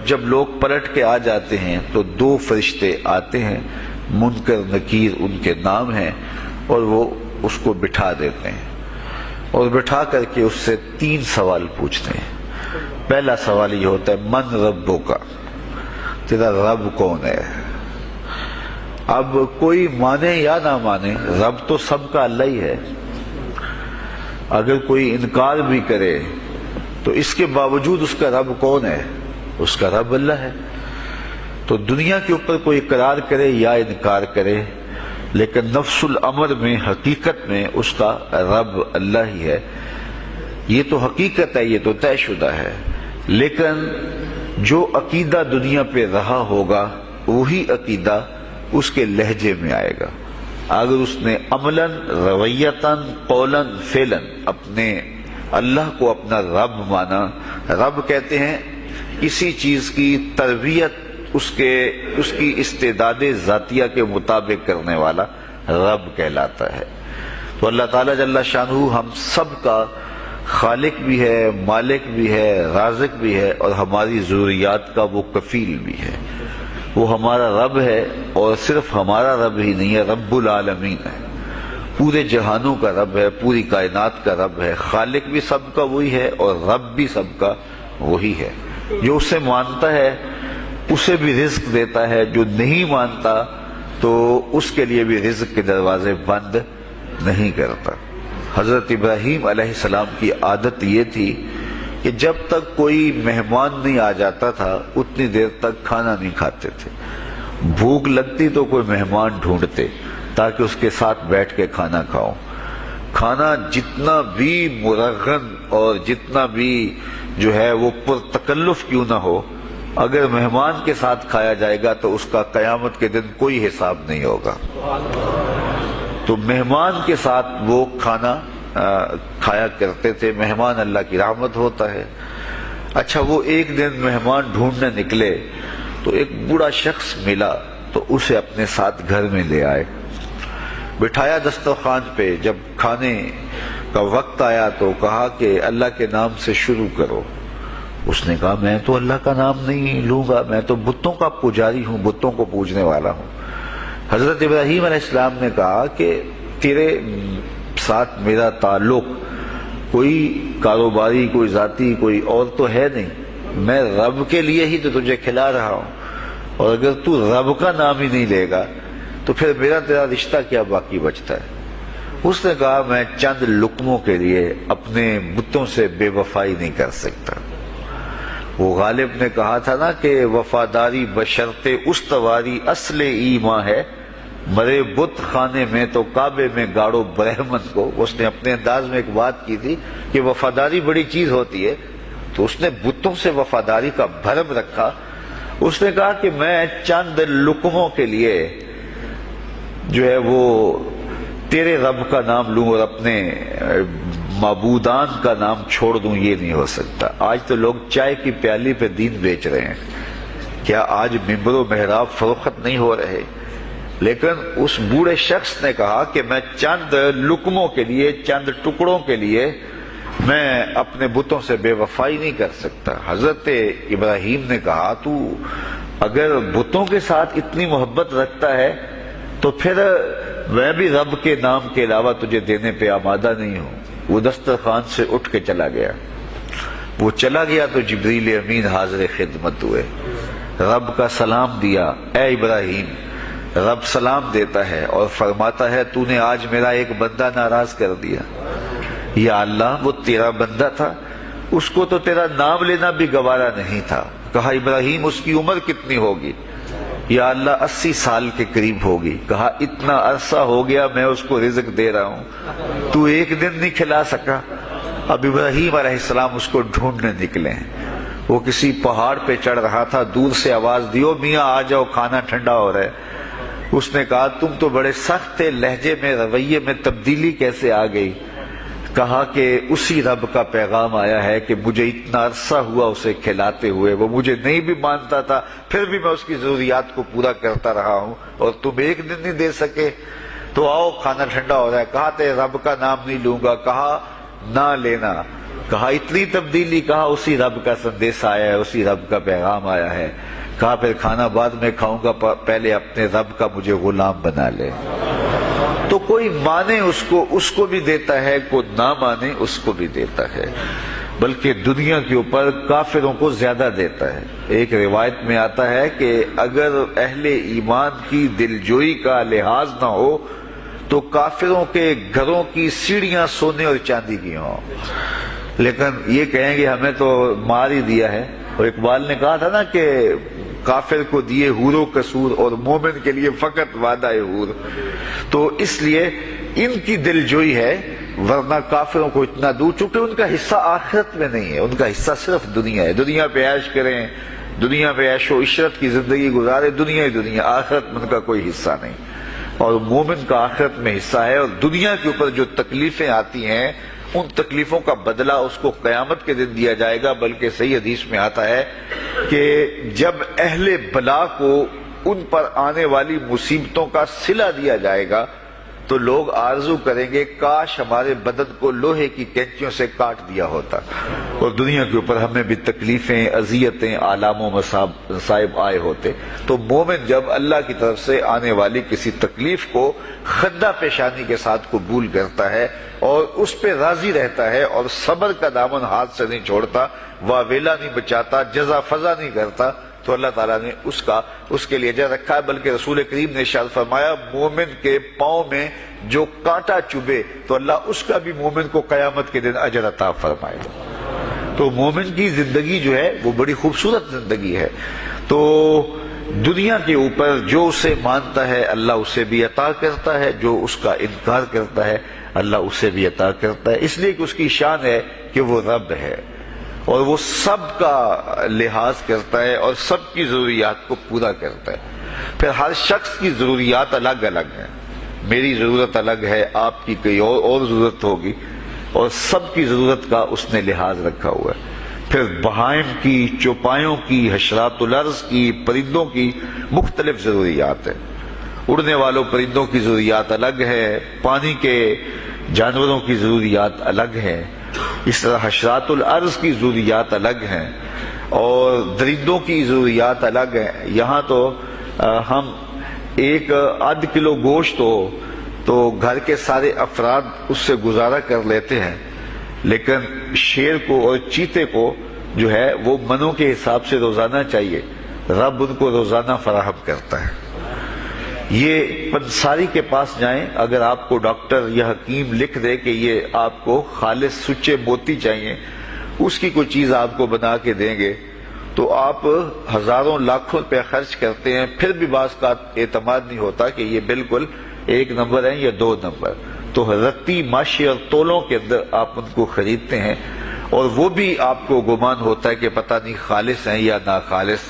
جب لوگ پلٹ کے آ جاتے ہیں تو 2 فرشتے آتے ہیں، منکر نکیر ان کے نام ہیں، اور وہ اس کو بٹھا دیتے ہیں اور بٹھا کر کے اس سے 3 سوال پوچھتے ہیں۔ پہلا سوال یہ ہوتا ہے من ربک، تیرا رب کون ہے؟ اب کوئی مانے یا نہ مانے، رب تو سب کا اللہ ہی ہے۔ اگر کوئی انکار بھی کرے تو اس کے باوجود اس کا رب کون ہے؟ اس کا رب اللہ ہے۔ تو دنیا کے اوپر کوئی اقرار کرے یا انکار کرے، لیکن نفس الامر میں، حقیقت میں اس کا رب اللہ ہی ہے۔ یہ تو حقیقت ہے، یہ تو طے شدہ ہے۔ لیکن جو عقیدہ دنیا پہ رہا ہوگا وہی عقیدہ اس کے لہجے میں آئے گا۔ اگر اس نے عملاً، رویتاً، قولاً، فعلاً اپنے اللہ کو اپنا رب مانا، رب کہتے ہیں کسی چیز کی تربیت اس کی استعداد ذاتیہ کے مطابق کرنے والا رب کہلاتا ہے۔ تو اللہ تعالیٰ جل شانہ ہم سب کا خالق بھی ہے، مالک بھی ہے، رازق بھی ہے، اور ہماری ضروریات کا وہ کفیل بھی ہے۔ وہ ہمارا رب ہے، اور صرف ہمارا رب ہی نہیں ہے، رب العالمین ہے، پورے جہانوں کا رب ہے، پوری کائنات کا رب ہے۔ خالق بھی سب کا وہی ہے اور رب بھی سب کا وہی ہے۔ جو اسے مانتا ہے اسے بھی رزق دیتا ہے، جو نہیں مانتا تو اس کے لیے بھی رزق کے دروازے بند نہیں کرتا۔ حضرت ابراہیم علیہ السلام کی عادت یہ تھی کہ جب تک کوئی مہمان نہیں آ جاتا تھا اتنی دیر تک کھانا نہیں کھاتے تھے۔ بھوک لگتی تو کوئی مہمان ڈھونڈتے تاکہ اس کے ساتھ بیٹھ کے کھانا کھاؤ۔ کھانا جتنا بھی مرغن اور جتنا بھی جو ہے وہ پرتکلف کیوں نہ ہو، اگر مہمان کے ساتھ کھایا جائے گا تو اس کا قیامت کے دن کوئی حساب نہیں ہوگا۔ تو مہمان کے ساتھ وہ کھانا کھایا کرتے تھے۔ مہمان اللہ کی رحمت ہوتا ہے۔ اچھا، وہ ایک دن مہمان ڈھونڈنے نکلے تو ایک بوڑھا شخص ملا تو اسے اپنے ساتھ گھر میں لے آئے، بٹھایا دسترخوان پہ۔ جب کھانے کا وقت آیا تو کہا کہ اللہ کے نام سے شروع کرو۔ اس نے کہا میں تو اللہ کا نام نہیں لوں گا، میں تو بتوں کا پجاری ہوں، بتوں کو پوجنے والا ہوں۔ حضرت ابراہیم علیہ السلام نے کہا کہ تیرے ساتھ میرا تعلق کوئی کاروباری، کوئی ذاتی، کوئی اور تو ہے نہیں، میں رب کے لیے ہی تو تجھے کھلا رہا ہوں، اور اگر تو رب کا نام ہی نہیں لے گا تو پھر میرا تیرا رشتہ کیا باقی بچتا ہے؟ اس نے کہا میں چند لقموں کے لیے اپنے بتوں سے بے وفائی نہیں کر سکتا۔ وہ غالب نے کہا تھا نا کہ وفاداری بشرط استواری اصل ایمان ہے، مرے بت خانے میں تو کعبے میں گاڑو برہمن کو۔ اس نے اپنے انداز میں ایک بات کی تھی کہ وفاداری بڑی چیز ہوتی ہے، تو اس نے بتوں سے وفاداری کا بھرم رکھا۔ اس نے کہا کہ میں چند لقموں کے لیے جو ہے وہ تیرے رب کا نام لوں اور اپنے معبودان کا نام چھوڑ دوں، یہ نہیں ہو سکتا۔ آج تو لوگ چائے کی پیالی پہ دین بیچ رہے ہیں، کیا آج ممبر و محراب فروخت نہیں ہو رہے؟ لیکن اس بوڑھے شخص نے کہا کہ میں چند لقموں کے لیے، چند ٹکڑوں کے لیے میں اپنے بتوں سے بے وفائی نہیں کر سکتا۔ حضرت ابراہیم نے کہا تو اگر بتوں کے ساتھ اتنی محبت رکھتا ہے تو پھر میں بھی رب کے نام کے علاوہ تجھے دینے پہ آمادہ نہیں ہوں۔ وہ دسترخوان سے اٹھ کے چلا گیا۔ وہ چلا گیا تو جبریل امین حاضر خدمت ہوئے، رب کا سلام دیا، اے ابراہیم۔ رب سلام دیتا ہے اور فرماتا ہے تو نے آج میرا ایک بندہ ناراض کر دیا۔ یا اللہ، وہ تیرا بندہ تھا، اس کو تو تیرا نام لینا بھی گوارا نہیں تھا۔ کہا ابراہیم اس کی عمر کتنی ہوگی؟ یا اللہ 80 سال کے قریب ہوگی۔ کہا اتنا عرصہ ہو گیا میں اس کو رزق دے رہا ہوں، تو ایک دن نہیں کھلا سکا۔ اب ابراہیم علیہ السلام اس کو ڈھونڈنے نکلے ہیں۔ وہ کسی پہاڑ پہ چڑھ رہا تھا، دور سے آواز دیو میاں آ جاؤ، کھانا ٹھنڈا ہو رہا ہے۔ اس نے کہا تم تو بڑے سخت تھے، لہجے میں، رویے میں تبدیلی کیسے آ گئی؟ کہا کہ اسی رب کا پیغام آیا ہے کہ مجھے اتنا عرصہ ہوا اسے کھلاتے ہوئے، وہ مجھے نہیں بھی مانتا تھا، پھر بھی میں اس کی ضروریات کو پورا کرتا رہا ہوں، اور تم ایک دن نہیں دے سکے، تو آؤ کھانا ٹھنڈا ہو رہا ہے۔ کہا تے رب کا نام نہیں لوں گا، کہا نہ لینا، کہا اتنی تبدیلی؟ کہا اسی رب کا سندیش آیا ہے، اسی رب کا پیغام آیا ہے۔ کہا پھر کھانا بعد میں کھاؤں گا، پہلے اپنے رب کا مجھے غلام بنا لے۔ تو کوئی مانے اس کو بھی دیتا ہے، کوئی نہ مانے اس کو بھی دیتا ہے، بلکہ دنیا کے اوپر کافروں کو زیادہ دیتا ہے۔ ایک روایت میں آتا ہے کہ اگر اہل ایمان کی دلجوئی کا لحاظ نہ ہو تو کافروں کے گھروں کی سیڑھیاں سونے اور چاندی کی ہوں، لیکن یہ کہیں گے ہمیں تو مار ہی دیا ہے۔ اور اقبال نے کہا تھا نا کہ کافر کو دیے حور و قصور اور مومن کے لیے فقط وعدہ حور۔ تو اس لیے ان کی دلجوئی ہے، ورنہ کافروں کو اتنا دور، چونکہ ان کا حصہ آخرت میں نہیں ہے، ان کا حصہ صرف دنیا ہے۔ دنیا پہ عیش کریں، دنیا پہ عیش و عشرت کی زندگی گزارے، دنیا ہی دنیا، آخرت میں ان کا کوئی حصہ نہیں۔ اور مومن کا آخرت میں حصہ ہے، اور دنیا کے اوپر جو تکلیفیں آتی ہیں ان تکلیفوں کا بدلہ اس کو قیامت کے دن دیا جائے گا۔ بلکہ صحیح حدیث میں آتا ہے کہ جب اہل بلا کو ان پر آنے والی مصیبتوں کا صلہ دیا جائے گا تو لوگ آرزو کریں گے کاش ہمارے بدن کو لوہے کی کینچیوں سے کاٹ دیا ہوتا، اور دنیا کے اوپر ہمیں بھی تکلیفیں، اذیتیں، آلام و مصائب آئے ہوتے۔ تو مومن جب اللہ کی طرف سے آنے والی کسی تکلیف کو خندہ پیشانی کے ساتھ قبول کرتا ہے اور اس پہ راضی رہتا ہے اور صبر کا دامن ہاتھ سے نہیں چھوڑتا، واویلا نہیں بچاتا، جزا فضا نہیں کرتا، تو اللہ تعالیٰ نے اس کے لیے اجر رکھا ہے۔ بلکہ رسول کریم نے ارشاد فرمایا مومن کے پاؤں میں جو کانٹا چبھے تو اللہ اس کا بھی مومن کو قیامت کے دن اجر عطا فرمائے گا۔ تو مومن کی زندگی جو ہے وہ بڑی خوبصورت زندگی ہے۔ تو دنیا کے اوپر جو اسے مانتا ہے اللہ اسے بھی عطا کرتا ہے، جو اس کا انکار کرتا ہے اللہ اسے بھی عطا کرتا ہے، اس لیے کہ اس کی شان ہے کہ وہ رب ہے اور وہ سب کا لحاظ کرتا ہے اور سب کی ضروریات کو پورا کرتا ہے۔ پھر ہر شخص کی ضروریات الگ الگ ہیں، میری ضرورت الگ ہے، آپ کی کوئی اور ضرورت ہوگی، اور سب کی ضرورت کا اس نے لحاظ رکھا ہوا ہے۔ پھر بہائم کی، چوپایوں کی، حشرات الارض کی، پرندوں کی مختلف ضروریات ہیں۔ اڑنے والوں پرندوں کی ضروریات الگ ہے، پانی کے جانوروں کی ضروریات الگ ہے، اس طرح حشرات الارض کی ضروریات الگ ہیں اور درندوں کی ضروریات الگ ہیں۔ یہاں تو ہم ایک آدھ کلو گوشت ہو تو گھر کے سارے افراد اس سے گزارا کر لیتے ہیں، لیکن شیر کو اور چیتے کو جو ہے وہ منوں کے حساب سے روزانہ چاہیے، رب ان کو روزانہ فراہم کرتا ہے۔ یہ پنساری کے پاس جائیں، اگر آپ کو ڈاکٹر یا حکیم لکھ دے کہ یہ آپ کو خالص سچے موتی چاہیے، اس کی کوئی چیز آپ کو بنا کے دیں گے تو آپ ہزاروں لاکھوں روپے خرچ کرتے ہیں، پھر بھی بعض کا اعتماد نہیں ہوتا کہ یہ بالکل 1 نمبر ہے یا 2 نمبر۔ تو رتی ماشی اور تولوں کے اندر آپ ان کو خریدتے ہیں، اور وہ بھی آپ کو گمان ہوتا ہے کہ پتہ نہیں خالص ہیں یا ناخالص،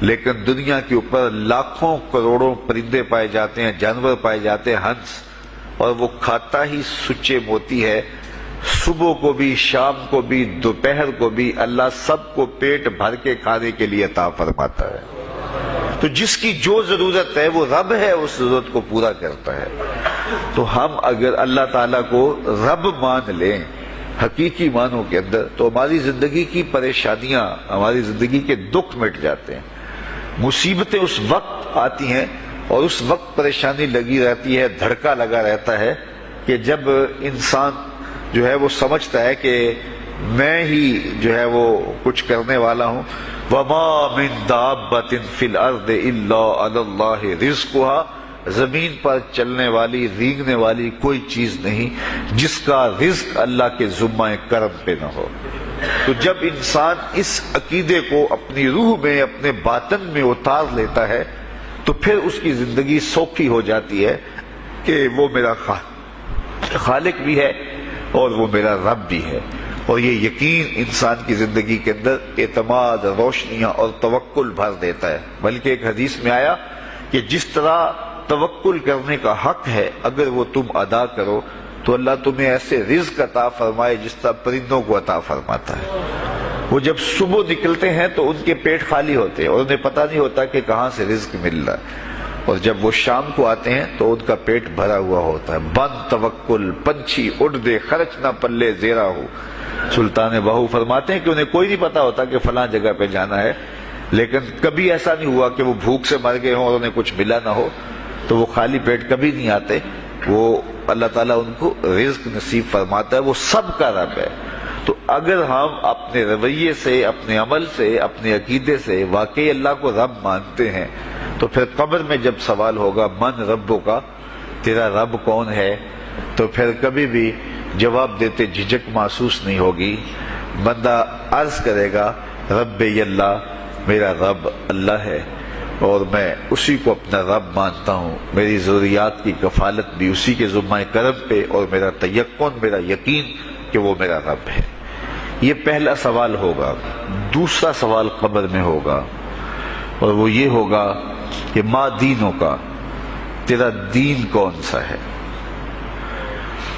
لیکن دنیا کے اوپر لاکھوں کروڑوں پرندے پائے جاتے ہیں، جانور پائے جاتے ہیں، ہنس، اور وہ کھاتا ہی سچے موتی ہے۔ صبح کو بھی، شام کو بھی، دوپہر کو بھی اللہ سب کو پیٹ بھر کے کھانے کے لیے عطا فرماتا ہے۔ تو جس کی جو ضرورت ہے وہ رب ہے، اس ضرورت کو پورا کرتا ہے۔ تو ہم اگر اللہ تعالیٰ کو رب مان لیں حقیقی معنوں کے اندر تو ہماری زندگی کی پریشانیاں، ہماری زندگی کے دکھ مٹ جاتے ہیں۔ مصیبتیں اس وقت آتی ہیں اور اس وقت پریشانی لگی رہتی ہے، دھڑکا لگا رہتا ہے کہ جب انسان جو ہے وہ سمجھتا ہے کہ میں ہی جو ہے وہ کچھ کرنے والا ہوں۔ وَمَا مِن دَابَّةٍ فِي الْأَرْضِ إِلَّا عَلَى اللَّهِ رِزْقُهَا، زمین پر چلنے والی، رینگنے والی کوئی چیز نہیں جس کا رزق اللہ کے ذمہ کرم پہ نہ ہو۔ تو جب انسان اس عقیدے کو اپنی روح میں، اپنے باطن میں اتار لیتا ہے تو پھر اس کی زندگی سوکھی ہو جاتی ہے کہ وہ میرا خالق بھی ہے اور وہ میرا رب بھی ہے، اور یہ یقین انسان کی زندگی کے اندر اعتماد، روشنیاں اور توکل بھر دیتا ہے۔ بلکہ ایک حدیث میں آیا کہ جس طرح توکل کرنے کا حق ہے اگر وہ تم ادا کرو تو اللہ تمہیں ایسے رزق عطا فرمائے جس طرح پرندوں کو عطا فرماتا ہے۔ وہ جب صبح نکلتے ہیں تو ان کے پیٹ خالی ہوتے ہیں اور انہیں پتہ نہیں ہوتا کہ کہاں سے رزق مل رہا ہے، اور جب وہ شام کو آتے ہیں تو ان کا پیٹ بھرا ہوا ہوتا ہے۔ بند توکل، پنچھی اڑ دے، خرچ نہ پلے زیرا ہو، سلطان باہو فرماتے ہیں کہ انہیں کوئی نہیں پتا ہوتا کہ فلاں جگہ پہ جانا ہے، لیکن کبھی ایسا نہیں ہوا کہ وہ بھوک سے مر گئے ہوں اور انہیں کچھ ملا نہ ہو، تو وہ خالی پیٹ کبھی نہیں آتے، وہ اللہ تعالیٰ ان کو رزق نصیب فرماتا ہے، وہ سب کا رب ہے۔ تو اگر ہم اپنے رویے سے، اپنے عمل سے، اپنے عقیدے سے واقعی اللہ کو رب مانتے ہیں، تو پھر قبر میں جب سوال ہوگا من ربوں کا، تیرا رب کون ہے، تو پھر کبھی بھی جواب دیتے جھجک محسوس نہیں ہوگی۔ بندہ عرض کرے گا رب اللہ، میرا رب اللہ ہے اور میں اسی کو اپنا رب مانتا ہوں، میری ضروریات کی کفالت بھی اسی کے ذمہ کرم پہ، اور میرا تیقن، میرا یقین کہ وہ میرا رب ہے۔ یہ پہلا سوال ہوگا۔ دوسرا سوال قبر میں ہوگا، اور وہ یہ ہوگا کہ ما دینوں کا، تیرا دین کون سا ہے؟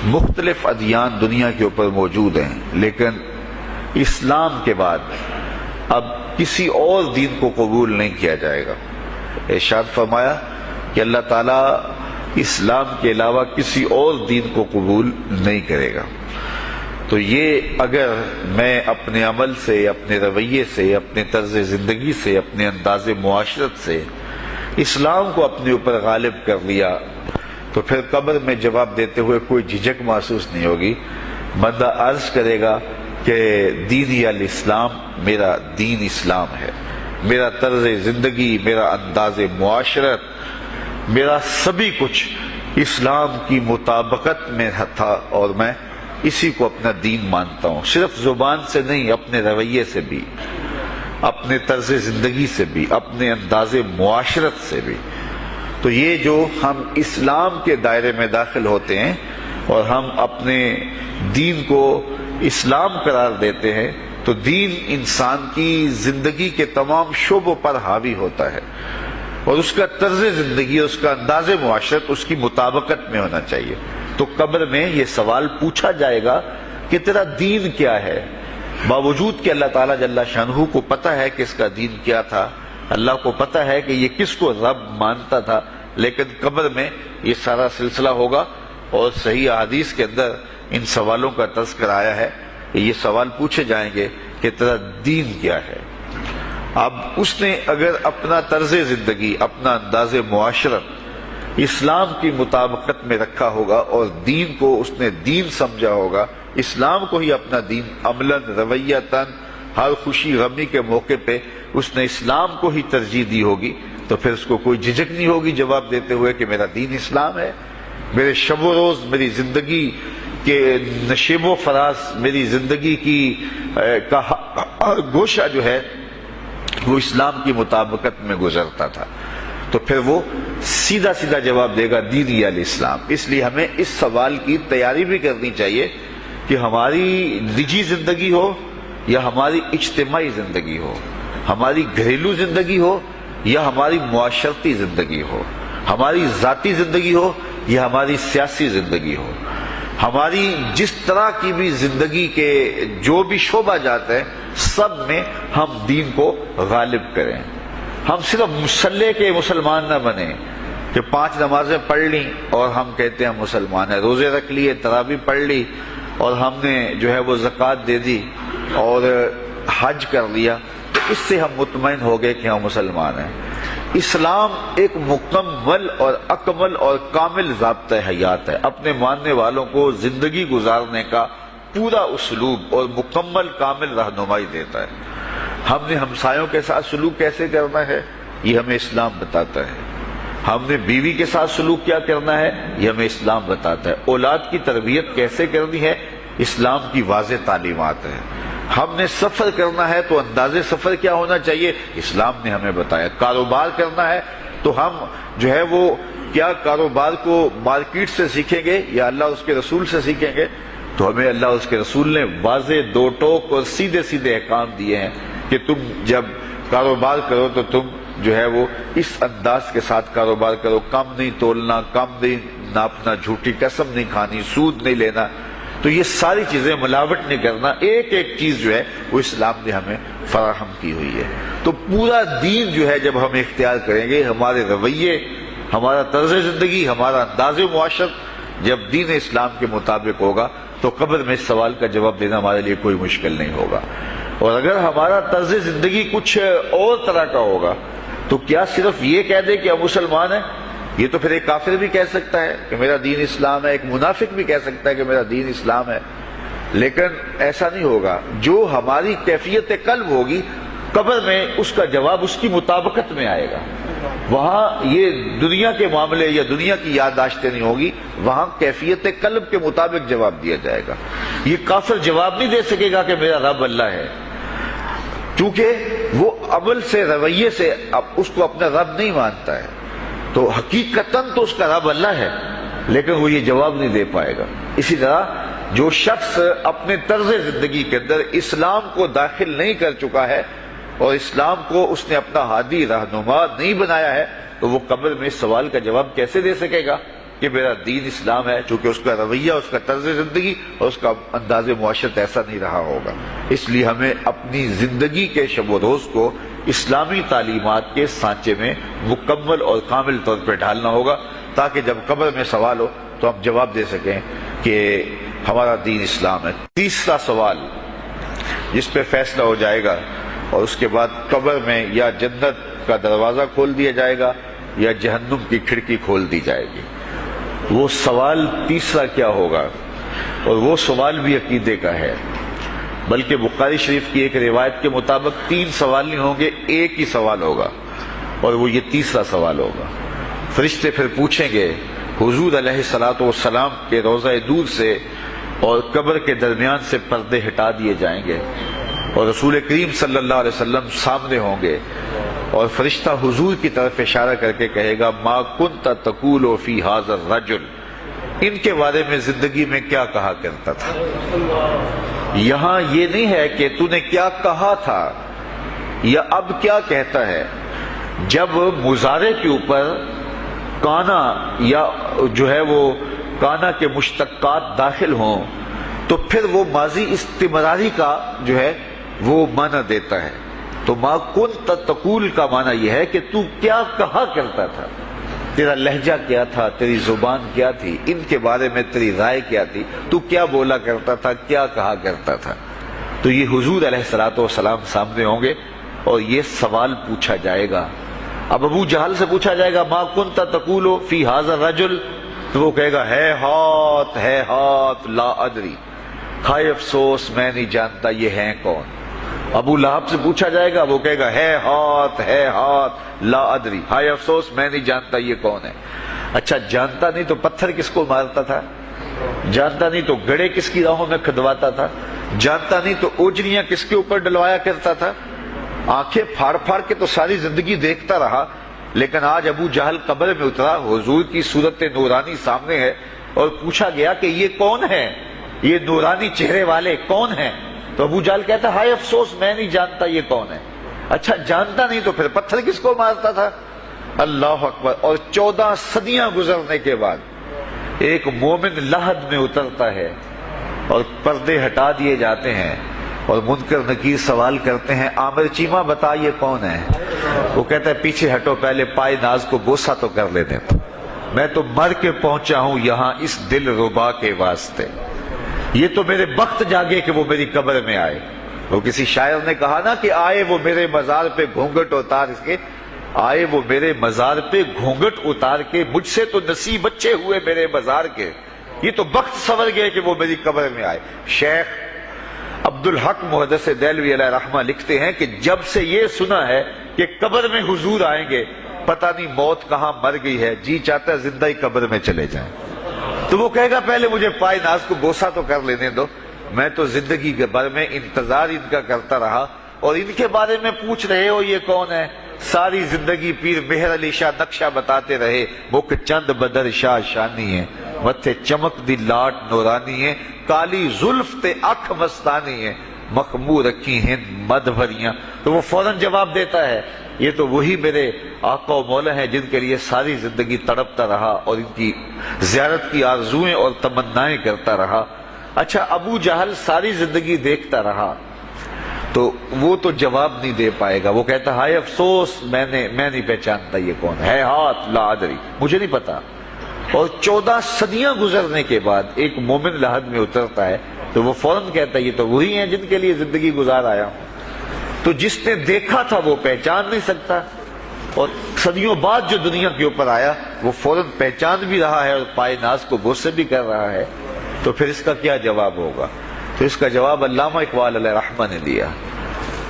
مختلف ادیان دنیا کے اوپر موجود ہیں، لیکن اسلام کے بعد اب کسی اور دین کو قبول نہیں کیا جائے گا۔ ارشاد فرمایا کہ اللہ تعالیٰ اسلام کے علاوہ کسی اور دین کو قبول نہیں کرے گا۔ تو یہ اگر میں اپنے عمل سے، اپنے رویے سے، اپنے طرز زندگی سے، اپنے انداز معاشرت سے اسلام کو اپنے اوپر غالب کر لیا، تو پھر قبر میں جواب دیتے ہوئے کوئی جھجک محسوس نہیں ہوگی۔ بندہ عرض کرے گا کہ دینی الاسلام، میرا دین اسلام ہے، میرا طرز زندگی، میرا انداز معاشرت، میرا سبھی کچھ اسلام کی مطابقت میں تھا، اور میں اسی کو اپنا دین مانتا ہوں، صرف زبان سے نہیں، اپنے رویے سے بھی، اپنے طرز زندگی سے بھی، اپنے انداز معاشرت سے بھی۔ تو یہ جو ہم اسلام کے دائرے میں داخل ہوتے ہیں اور ہم اپنے دین کو اسلام قرار دیتے ہیں، تو دین انسان کی زندگی کے تمام شعبوں پر حاوی ہوتا ہے، اور اس کا طرز زندگی، اس کا انداز معاشرت اس کی مطابقت میں ہونا چاہیے۔ تو قبر میں یہ سوال پوچھا جائے گا کہ تیرا دین کیا ہے، باوجود کہ اللہ تعالیٰ جل شانہ کو پتہ ہے کہ اس کا دین کیا تھا، اللہ کو پتہ ہے کہ یہ کس کو رب مانتا تھا، لیکن قبر میں یہ سارا سلسلہ ہوگا، اور صحیح احادیث کے اندر ان سوالوں کا تذکر آیا ہے کہ یہ سوال پوچھے جائیں گے کہ تیرا دین کیا ہے۔ اب اس نے اگر اپنا طرز زندگی، اپنا انداز معاشرت اسلام کی مطابقت میں رکھا ہوگا، اور دین کو اس نے دین سمجھا ہوگا، اسلام کو ہی اپنا دین عملاً، رویتاً، ہر خوشی غمی کے موقع پہ اس نے اسلام کو ہی ترجیح دی ہوگی، تو پھر اس کو کوئی جھجک نہیں ہوگی جواب دیتے ہوئے کہ میرا دین اسلام ہے، میرے شب و روز، میری زندگی کے نشیب و فراز، میری زندگی کی کا گوشہ جو ہے وہ اسلام کی مطابقت میں گزرتا تھا۔ تو پھر وہ سیدھا سیدھا جواب دے گا دینی الاسلام۔ اس لیے ہمیں اس سوال کی تیاری بھی کرنی چاہیے کہ ہماری نجی زندگی ہو یا ہماری اجتماعی زندگی ہو، ہماری گھریلو زندگی ہو یا ہماری معاشرتی زندگی ہو، ہماری ذاتی زندگی ہو یا ہماری سیاسی زندگی ہو، ہماری جس طرح کی بھی زندگی کے جو بھی شعبہ جات ہیں، سب میں ہم دین کو غالب کریں۔ ہم صرف مسلح کے مسلمان نہ بنیں کہ 5 نمازیں پڑھ لیں اور ہم کہتے ہیں مسلمان ہیں، روزے رکھ لیے، تراویح پڑھ لی، اور ہم نے جو ہے وہ زکوٰۃ دے دی اور حج کر لیا، تو اس سے ہم مطمئن ہو گئے کہ ہم مسلمان ہیں۔ اسلام ایک مکمل اور اکمل اور کامل ضابطہ حیات ہے، اپنے ماننے والوں کو زندگی گزارنے کا پورا اسلوب اور مکمل کامل رہنمائی دیتا ہے۔ ہم نے ہمسایوں کے ساتھ سلوک کیسے کرنا ہے، یہ ہمیں اسلام بتاتا ہے۔ ہم نے بیوی کے ساتھ سلوک کیا کرنا ہے، یہ ہمیں اسلام بتاتا ہے۔ اولاد کی تربیت کیسے کرنی ہے، اسلام کی واضح تعلیمات ہے۔ ہم نے سفر کرنا ہے تو انداز سفر کیا ہونا چاہیے، اسلام نے ہمیں بتایا۔ کاروبار کرنا ہے تو ہم جو ہے وہ کیا کاروبار کو مارکیٹ سے سیکھیں گے یا اللہ اس کے رسول سے سیکھیں گے، تو ہمیں اللہ اس کے رسول نے واضح 2 ٹوک اور سیدھے سیدھے احکام دیے ہیں کہ تم جب کاروبار کرو تو تم جو ہے وہ اس انداز کے ساتھ کاروبار کرو، کم نہیں تولنا، کم نہیں ناپنا، جھوٹی قسم نہیں کھانی، سود نہیں لینا۔ تو یہ ساری چیزیں، ملاوٹ نہیں کرنا، ایک ایک چیز جو ہے وہ اسلام نے ہمیں فراہم کی ہوئی ہے۔ تو پورا دین جو ہے جب ہم اختیار کریں گے، ہمارے رویے، ہمارا طرز زندگی، ہمارا انداز معاشرت، جب دین اسلام کے مطابق ہوگا تو قبر میں اس سوال کا جواب دینا ہمارے لیے کوئی مشکل نہیں ہوگا۔ اور اگر ہمارا طرز زندگی کچھ اور طرح کا ہوگا تو کیا صرف یہ کہہ دے کہ ہم مسلمان ہیں؟ یہ تو پھر ایک کافر بھی کہہ سکتا ہے کہ میرا دین اسلام ہے، ایک منافق بھی کہہ سکتا ہے کہ میرا دین اسلام ہے، لیکن ایسا نہیں ہوگا۔ جو ہماری کیفیت قلب ہوگی قبر میں اس کا جواب اس کی مطابقت میں آئے گا۔ وہاں یہ دنیا کے معاملے یا دنیا کی یادداشتیں نہیں ہوگی، وہاں کیفیت قلب کے مطابق جواب دیا جائے گا۔ یہ کافر جواب نہیں دے سکے گا کہ میرا رب اللہ ہے، کیونکہ وہ عمل سے رویے سے اس کو اپنا رب نہیں مانتا ہے، تو حقیقتاً تو اس کا رب اللہ ہے، لیکن وہ یہ جواب نہیں دے پائے گا۔ اسی طرح جو شخص اپنے طرز زندگی کے اندر اسلام کو داخل نہیں کر چکا ہے اور اسلام کو اس نے اپنا ہادی رہنما نہیں بنایا ہے، تو وہ قبر میں اس سوال کا جواب کیسے دے سکے گا کہ میرا دین اسلام ہے، چونکہ اس کا رویہ، اس کا طرز زندگی اور اس کا انداز معاشرت ایسا نہیں رہا ہوگا۔ اس لیے ہمیں اپنی زندگی کے شب و روز کو اسلامی تعلیمات کے سانچے میں مکمل اور کامل طور پہ ڈھالنا ہوگا، تاکہ جب قبر میں سوال ہو تو ہم جواب دے سکیں کہ ہمارا دین اسلام ہے۔ تیسرا سوال جس پہ فیصلہ ہو جائے گا، اور اس کے بعد قبر میں یا جنت کا دروازہ کھول دیا جائے گا یا جہنم کی کھڑکی کھول دی جائے گی، وہ سوال تیسرا کیا ہوگا؟ اور وہ سوال بھی عقیدے کا ہے، بلکہ بخاری شریف کی ایک روایت کے مطابق 3 سوال نہیں ہوں گے، ایک ہی سوال ہوگا، اور وہ یہ تیسرا سوال ہوگا۔ فرشتے پھر پوچھیں گے حضور علیہ الصلوۃ والسلام کے روضہ دور سے اور قبر کے درمیان سے پردے ہٹا دیے جائیں گے، اور رسول کریم صلی اللہ علیہ وسلم سامنے ہوں گے، اور فرشتہ حضور کی طرف اشارہ کر کے کہے گا ما کنت تقول فی ھذا الرجل، ان کے بارے میں زندگی میں کیا کہا کرتا تھا۔ یہاں یہ نہیں ہے کہ تو نے کیا کہا تھا یا اب کیا کہتا ہے۔ جب مضارع کے اوپر کانا یا جو ہے وہ کانا کے مشتقات داخل ہوں تو پھر وہ ماضی استمراری کا جو ہے وہ معنی دیتا ہے۔ تو ما کنت تقول کا معنی یہ ہے کہ تو کیا کہا کرتا تھا، تیرا لہجہ کیا تھا، تیری زبان کیا تھی، ان کے بارے میں تیری رائے کیا تھی، تو کیا بولا کرتا تھا، کیا کہا کرتا تھا۔ تو یہ حضور علیہ الصلوۃ والسلام سامنے ہوں گے اور یہ سوال پوچھا جائے گا۔ اب ابو جہل سے پوچھا جائے گا ما کنت تقول فی ھذا الرجل، تو وہ کہے گا ہے ہاتھ لا ادری، ہائے افسوس میں نہیں جانتا یہ ہیں کون۔ ابو لہب سے پوچھا جائے گا، وہ کہے گا ہے ہاتھ لا ادری، ہائے افسوس میں نہیں جانتا یہ کون ہے۔ اچھا جانتا نہیں تو پتھر کس کو مارتا تھا، جانتا نہیں تو گڑے کس کی راہوں میں کھدواتا تھا، جانتا نہیں تو اوجریاں کس کے اوپر ڈلوایا کرتا تھا۔ آنکھیں پھاڑ پھاڑ کے تو ساری زندگی دیکھتا رہا، لیکن آج ابو جہل قبر میں اترا، حضور کی صورت نورانی سامنے ہے، اور پوچھا گیا کہ یہ کون ہے، یہ نورانی چہرے والے کون ہیں؟ تو ابو جہل کہتا ہائے افسوس میں نہیں جانتا یہ کون ہے۔ اچھا جانتا نہیں تو پھر پتھر کس کو مارتا تھا؟ اللہ اکبر۔ اور 14 صدیاں گزرنے کے بعد ایک مومن لحد میں اترتا ہے اور پردے ہٹا دیے جاتے ہیں، اور منکر نکیر سوال کرتے ہیں عامر چیمہ بتا یہ کون ہے؟ وہ کہتا ہے پیچھے ہٹو، پہلے پائے ناز کو بوسہ تو کر لینے دو، میں تو مر کے پہنچا ہوں یہاں اس دل ربا کے واسطے، یہ تو میرے بخت جاگے کہ وہ میری قبر میں آئے۔ وہ کسی شاعر نے کہا نا کہ آئے وہ میرے مزار پہ گھونگھٹ اتار کے، آئے وہ میرے مزار پہ گھونگھٹ اتار کے، مجھ سے تو نصیب بچے ہوئے میرے مزار کے، یہ تو بخت سنور گئے کہ وہ میری قبر میں آئے۔ شیخ عبدالحق محدث دہلوی علیہ رحمہ لکھتے ہیں کہ جب سے یہ سنا ہے کہ قبر میں حضور آئیں گے، پتہ نہیں موت کہاں مر گئی ہے، جی چاہتا ہے زندہ ہی قبر میں چلے جائیں۔ تو وہ کہے گا پہلے مجھے پائے ناز کو بوسہ تو کر لینے دو، میں تو زندگی کے بھر میں انتظار ان کا کرتا رہا، اور ان کے بارے میں پوچھ رہے ہو یہ کون ہے؟ ساری زندگی پیر مہر علی شاہ نقشہ بتاتے رہے، مکھ چند بدر شاہ شانی ہے، متھے چمک دی لاٹ نورانی ہے، کالی زلف تے اکھ مستانی ہے، مخمور رکھی ہیں مد بھریاں۔ تو وہ فوراً جواب دیتا ہے یہ تو وہی میرے آقا و مولا ہیں جن کے لیے ساری زندگی تڑپتا رہا اور ان کی زیارت کی آرزوئیں اور تمنائیں کرتا رہا۔ اچھا ابو جہل ساری زندگی دیکھتا رہا تو وہ تو جواب نہیں دے پائے گا، وہ کہتا ہائے افسوس میں نہیں پہچانتا یہ کون ہے، ہاتھ لا ادری، مجھے نہیں پتا۔ اور 14 صدیاں گزرنے کے بعد ایک مومن لحد میں اترتا ہے تو وہ فوراً کہتا ہے یہ تو وہی ہیں جن کے لیے زندگی گزار آیا ہوں۔ تو جس نے دیکھا تھا وہ پہچان نہیں سکتا، اور صدیوں بعد جو دنیا کے اوپر آیا وہ فوراً پہچان بھی رہا ہے اور پائے ناز کو بوسے بھی کر رہا ہے، تو پھر اس کا کیا جواب ہوگا؟ تو اس کا جواب علامہ اقبال علیہ رحمہ نے دیا۔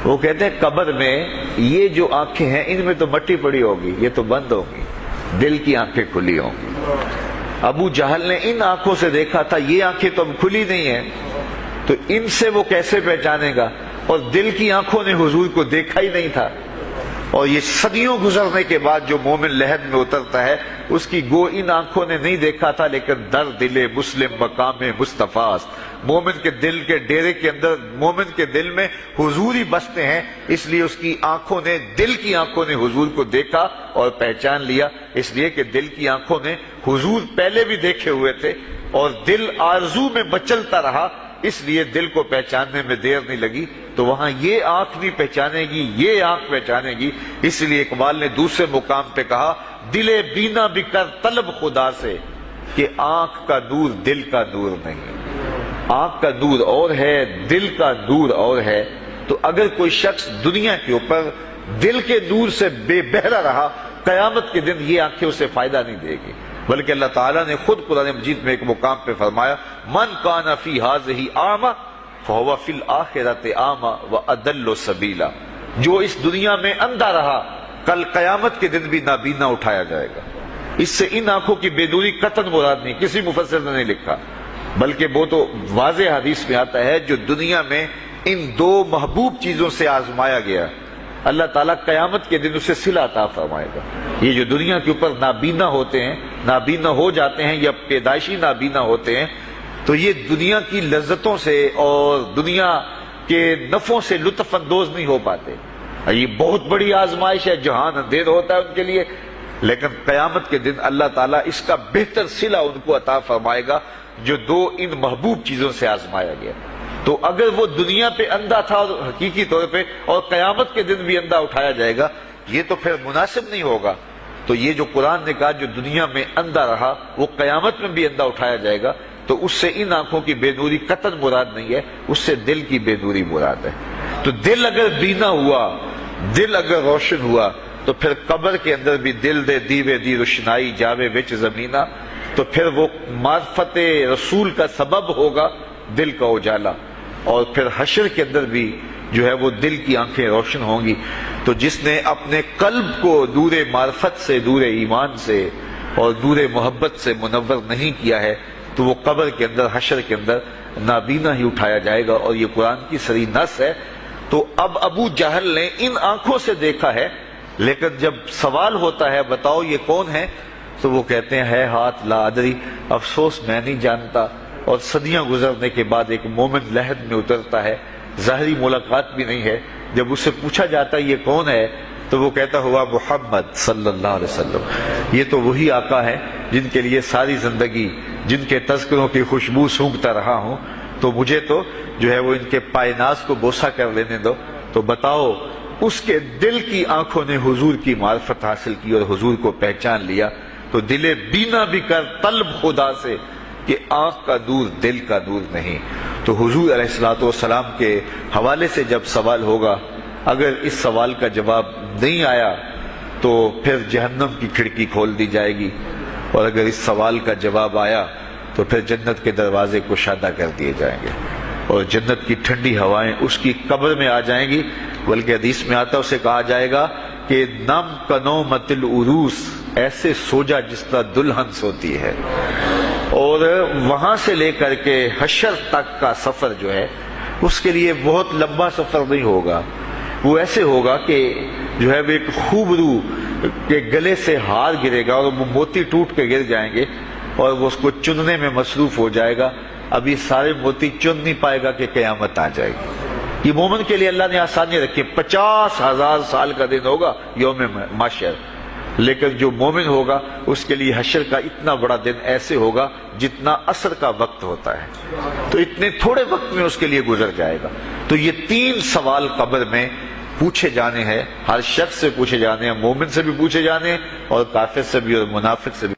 وہ کہتے ہیں قبر میں یہ جو آنکھیں ہیں ان میں تو مٹی پڑی ہوگی، یہ تو بند ہوگی، دل کی آنکھیں کھلی ہوں گی۔ ابو جہل نے ان آنکھوں سے دیکھا تھا، یہ آنکھیں تو اب کھلی نہیں ہیں، تو ان سے وہ کیسے پہچانے گا؟ اور دل کی آنکھوں نے حضور کو دیکھا ہی نہیں تھا۔ اور یہ صدیوں گزرنے کے بعد جو مومن لحد میں اترتا ہے اس کی گو ان آنکھوں نے نہیں دیکھا تھا، لیکن در دل مسلم مقام مصطفیٰ است، مومن کے دل کے ڈیرے کے اندر مومن کے دل میں حضور ہی بستے ہیں، اس لیے اس کی آنکھوں نے، دل کی آنکھوں نے حضور کو دیکھا اور پہچان لیا، اس لیے کہ دل کی آنکھوں نے حضور پہلے بھی دیکھے ہوئے تھے اور دل آرزو میں مچلتا رہا، اس لیے دل کو پہچاننے میں دیر نہیں لگی۔ تو وہاں یہ آنکھ نہیں پہچانے گی، یہ آنکھ پہچانے گی، اس لیے اقبال نے دوسرے مقام پہ کہا دل بینا بھی کر طلب خدا سے کہ آنکھ کا نور دل کا نور نہیں۔ آنکھ کا نور اور ہے، دل کا نور اور ہے۔ تو اگر کوئی شخص دنیا کے اوپر دل کے نور سے بے بہرا رہا، قیامت کے دن یہ آنکھیں اسے فائدہ نہیں دے گی، بلکہ اللہ تعالیٰ نے خود قرآن مجید میں ایک مقام پہ فرمایا من کان فی ہذہ اعمی فہو فی الآخرۃ اعمی واضل سبیلا، جو اس دنیا میں اندھا رہا کل قیامت کے دن بھی نابینا اٹھایا جائے گا۔ اس سے ان آنکھوں کی بے نوری قطعاً مراد نہیں، کسی مفسر نے نہیں لکھا، بلکہ وہ تو واضح حدیث میں آتا ہے جو دنیا میں ان دو محبوب چیزوں سے آزمایا گیا، اللہ تعالیٰ قیامت کے دن اسے صلہ عطا فرمائے گا۔ یہ جو دنیا کے اوپر نابینا ہوتے ہیں، نابینا ہو جاتے ہیں یا پیدائشی نابینا ہوتے ہیں، تو یہ دنیا کی لذتوں سے اور دنیا کے نفعوں سے لطف اندوز نہیں ہو پاتے۔ یہ بہت بڑی آزمائش ہے، جہان اندھیر ہوتا ہے ان کے لیے، لیکن قیامت کے دن اللہ تعالیٰ اس کا بہتر صلہ ان کو عطا فرمائے گا جو دو ان محبوب چیزوں سے آزمایا گیا۔ تو اگر وہ دنیا پہ اندھا تھا حقیقی طور پہ اور قیامت کے دن بھی اندھا اٹھایا جائے گا، یہ تو پھر مناسب نہیں ہوگا۔ تو یہ جو قرآن نے کہا جو دنیا میں اندھا رہا وہ قیامت میں بھی اندھا اٹھایا جائے گا، تو اس سے ان آنکھوں کی بے نوری قطعاً مراد نہیں ہے، اس سے دل کی بے نوری مراد ہے۔ تو دل اگر بینا ہوا، دل اگر روشن ہوا، تو پھر قبر کے اندر بھی دل دے دیوے دی روشنائی جاوے وچ زمینہ، تو پھر وہ معرفت رسول کا سبب ہوگا دل کا اجالا، اور پھر حشر کے اندر بھی جو ہے وہ دل کی آنکھیں روشن ہوں گی۔ تو جس نے اپنے قلب کو نور معرفت سے، نور ایمان سے اور نور محبت سے منور نہیں کیا ہے، تو وہ قبر کے اندر، حشر کے اندر نابینا ہی اٹھایا جائے گا، اور یہ قرآن کی صریح نص ہے۔ تو اب ابو جہل نے ان آنکھوں سے دیکھا ہے، لیکن جب سوال ہوتا ہے بتاؤ یہ کون ہے، تو وہ کہتے ہیں ہے ہاتھ لا ادری، افسوس میں نہیں جانتا۔ اور صدیاں گزرنے کے بعد ایک مومن لحد میں اترتا ہے، ظاہری ملاقات بھی نہیں ہے، جب اس سے پوچھا جاتا ہے یہ کون ہے، تو وہ کہتا ہوا محمد صلی اللہ علیہ وسلم، یہ تو وہی آقا ہے جن کے لیے ساری زندگی، جن کے تذکروں کی خوشبو سونگھتا رہا ہوں، تو مجھے تو جو ہے وہ ان کے پائے ناز کو بوسہ کر لینے دو۔ تو بتاؤ اس کے دل کی آنکھوں نے حضور کی معرفت حاصل کی اور حضور کو پہچان لیا، تو دل بینا بھی کر طلب خدا سے کہ آنکھ کا نور دل کا نور نہیں۔ تو حضور علیہ الصلوۃ والسلام کے حوالے سے جب سوال ہوگا، اگر اس سوال کا جواب نہیں آیا تو پھر جہنم کی کھڑکی کھول دی جائے گی، اور اگر اس سوال کا جواب آیا تو پھر جنت کے دروازے کشادہ کر دیے جائیں گے، اور جنت کی ٹھنڈی ہوائیں اس کی قبر میں آ جائیں گی، بلکہ حدیث میں آتا اسے کہا جائے گا کہ نم کنومت العروس، ایسے سو جا جس طرح دلہن سوتی ہے۔ اور وہاں سے لے کر کے حشر تک کا سفر جو ہے اس کے لیے بہت لمبا سفر نہیں ہوگا، وہ ایسے ہوگا کہ جو ہے وہ ایک خوبرو کے گلے سے ہار گرے گا اور وہ موتی ٹوٹ کے گر جائیں گے، اور وہ اس کو چننے میں مصروف ہو جائے گا، ابھی سارے موتی چن نہیں پائے گا کہ قیامت آ جائے گی۔ یہ مومن کے لیے اللہ نے آسانی رکھی، 50,000 سال کا دن ہوگا یوم محشر، لیکن جو مومن ہوگا اس کے لیے حشر کا اتنا بڑا دن ایسے ہوگا جتنا عصر کا وقت ہوتا ہے، تو اتنے تھوڑے وقت میں اس کے لیے گزر جائے گا۔ تو یہ 3 سوال قبر میں پوچھے جانے ہیں، ہر شخص سے پوچھے جانے ہیں، مومن سے بھی پوچھے جانے ہیں اور کافر سے بھی اور منافق سے بھی۔